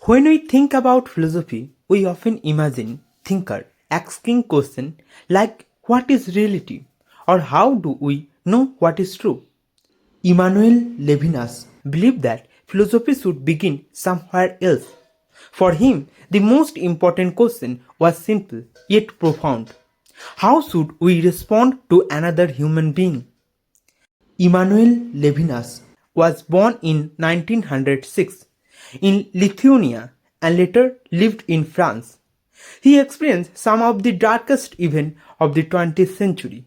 When we think about philosophy, we often imagine thinker asking questions like what is reality or how do we know what is true. Immanuel Levinas believed that philosophy should begin somewhere else. For him, the most important question was simple yet profound. How should we respond to another human being? Immanuel Levinas was born in 1906 in Lithuania and later lived in France. He experienced some of the darkest events of the 20th century,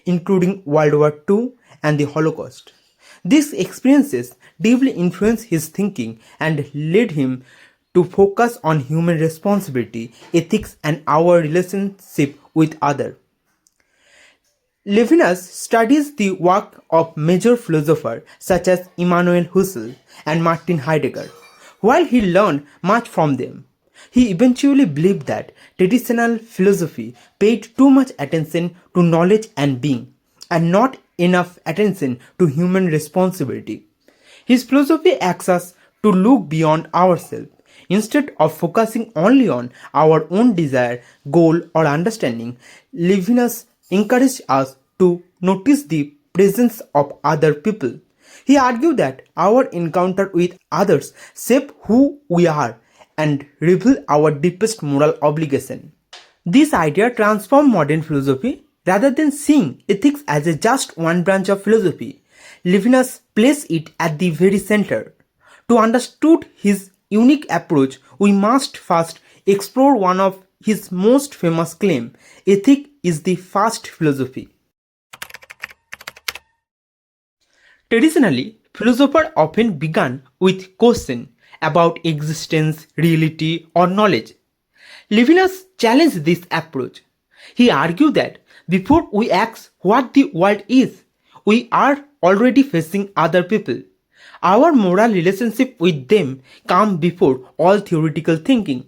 including World War II and the Holocaust. These experiences deeply influenced his thinking and led him to focus on human responsibility, ethics, and our relationship with others. Levinas studies the work of major philosophers such as Immanuel Husserl and Martin Heidegger. While he learned much from them, he eventually believed that traditional philosophy paid too much attention to knowledge and being, and not enough attention to human responsibility. His philosophy asks us to look beyond ourselves. Instead of focusing only on our own desire, goal, or understanding, Levinas encouraged us to notice the presence of other people. He argued that our encounter with others shape who we are and reveal our deepest moral obligation. This idea transformed modern philosophy. Rather than seeing ethics as just one branch of philosophy, Levinas placed it at the very center. To understand his unique approach, we must first explore one of his most famous claims: ethics is the first philosophy. Traditionally, philosophers often began with questions about existence, reality, or knowledge. Levinas challenged this approach. He argued that before we ask what the world is, we are already facing other people. Our moral relationship with them come before all theoretical thinking.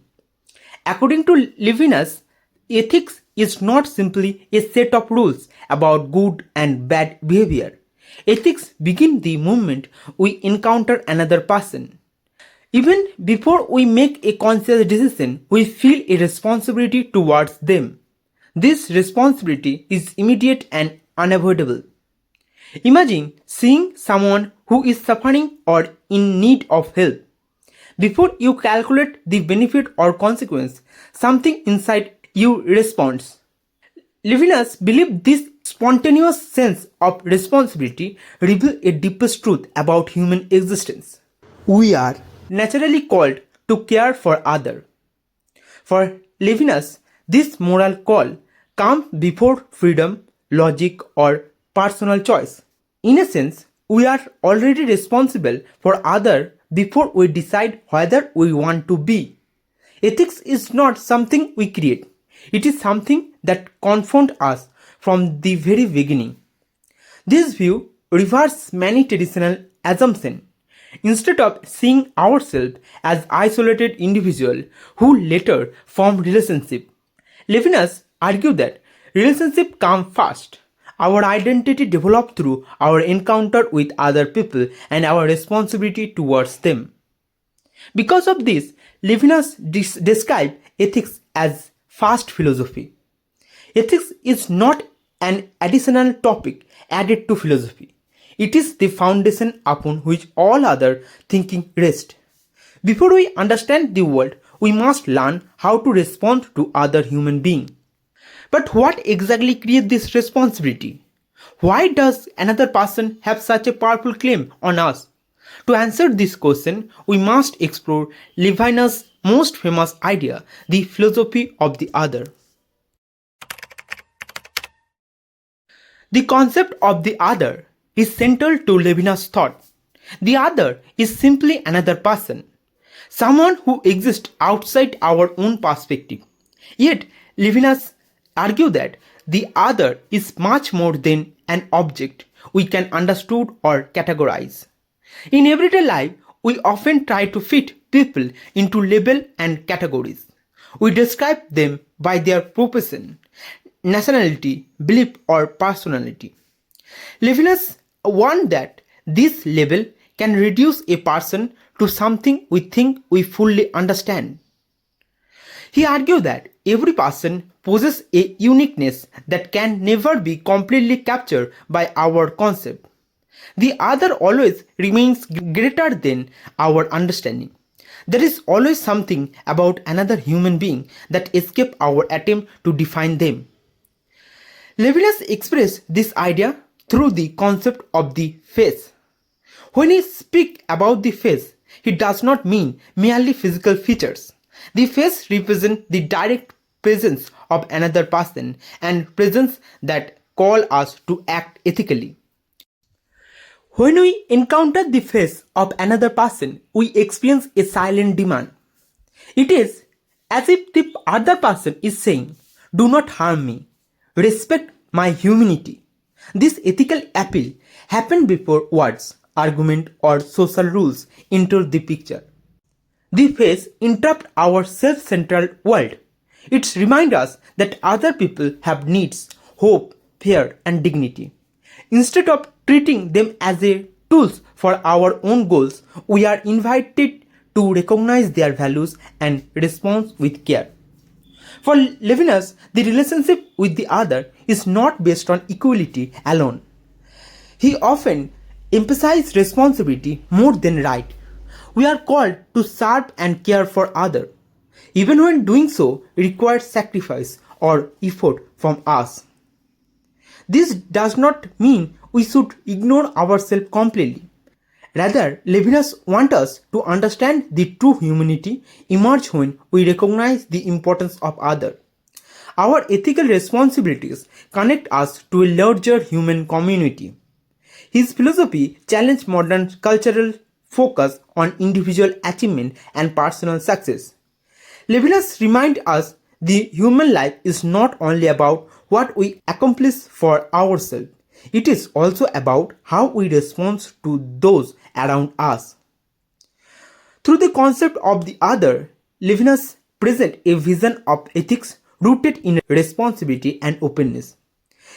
According to Levinas, ethics is not simply a set of rules about good and bad behavior. Ethics begin the moment we encounter another person. Even before we make a conscious decision, we feel a responsibility towards them. This responsibility is immediate and unavoidable. Imagine seeing someone who is suffering or in need of help. Before you calculate the benefit or consequence, something inside you responds. Levinas believed this spontaneous sense of responsibility reveals a deepest truth about human existence. We are naturally called to care for others. For Levinas, this moral call comes before freedom, logic, or personal choice. In a sense, we are already responsible for others before we decide whether we want to be. Ethics is not something we create. It is something that confronts us from the very beginning. This view reverses many traditional assumptions. Instead of seeing ourselves as isolated individuals who later form relationships, Levinas argued that relationships come first. Our identity develops through our encounter with other people and our responsibility towards them. Because of this, Levinas described ethics as first philosophy. Ethics is not an additional topic added to philosophy. It is the foundation upon which all other thinking rests. Before we understand the world, we must learn how to respond to other human beings. But what exactly creates this responsibility? Why does another person have such a powerful claim on us? To answer this question, we must explore Levinas' most famous idea, the philosophy of the other. The concept of the other is central to Levinas' thought. The other is simply another person, someone who exists outside our own perspective. Yet, Levinas argued that the other is much more than an object we can understand or categorize. In everyday life, we often try to fit people into labels and categories. We describe them by their profession, nationality, belief, or personality. Levinas warned that this label can reduce a person to something we think we fully understand. He argued that every person possesses a uniqueness that can never be completely captured by our concept. The other always remains greater than our understanding. There is always something about another human being that escapes our attempt to define them. Levinas expressed this idea through the concept of the face. When he speaks about the face, he does not mean merely physical features. The face represents the direct presence of another person and presence that call us to act ethically. When we encounter the face of another person, we experience a silent demand. It is as if the other person is saying, "Do not harm me, respect my humanity." This ethical appeal happened before words, argument, or social rules enter the picture. The face interrupts our self-centered world. It reminds us that other people have needs, hope, fear, and dignity. Instead of treating them as a tools for our own goals, we are invited to recognize their values and respond with care. For Levinas, the relationship with the other is not based on equality alone. He often emphasizes responsibility more than right. We are called to serve and care for others, even when doing so requires sacrifice or effort from us. This does not mean we should ignore ourselves completely. Rather, Levinas wants us to understand the true humanity emerge when we recognize the importance of others. Our ethical responsibilities connect us to a larger human community. His philosophy challenged modern cultural focus on individual achievement and personal success. Levinas reminds us the human life is not only about what we accomplish for ourselves, it is also about how we respond to those around us. Through the concept of the other, Levinas presents a vision of ethics rooted in responsibility and openness.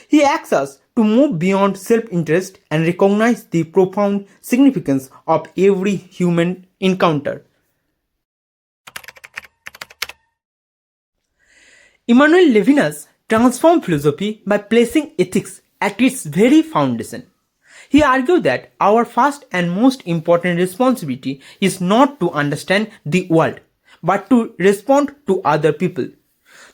He asks us to move beyond self-interest and recognize the profound significance of every human encounter. Immanuel Levinas transformed philosophy by placing ethics at its very foundation. He argued that our first and most important responsibility is not to understand the world, but to respond to other people.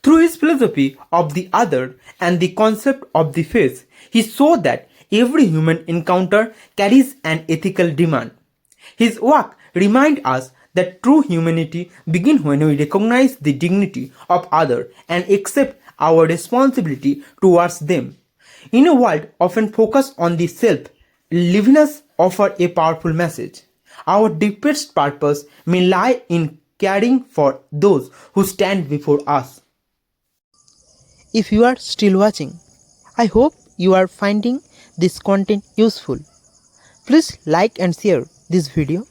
Through his philosophy of the other and the concept of the face, he showed that every human encounter carries an ethical demand. His work reminds us that true humanity begins when we recognize the dignity of others and accept our responsibility towards them. In a world often focused on the self, Levinas offers a powerful message. Our deepest purpose may lie in caring for those who stand before us. If you are still watching, I hope you are finding this content useful. Please like and share this video,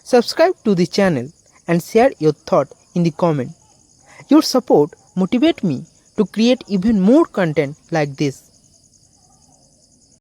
subscribe to the channel and share your thought in the comment. Your support motivates me to create even more content like this.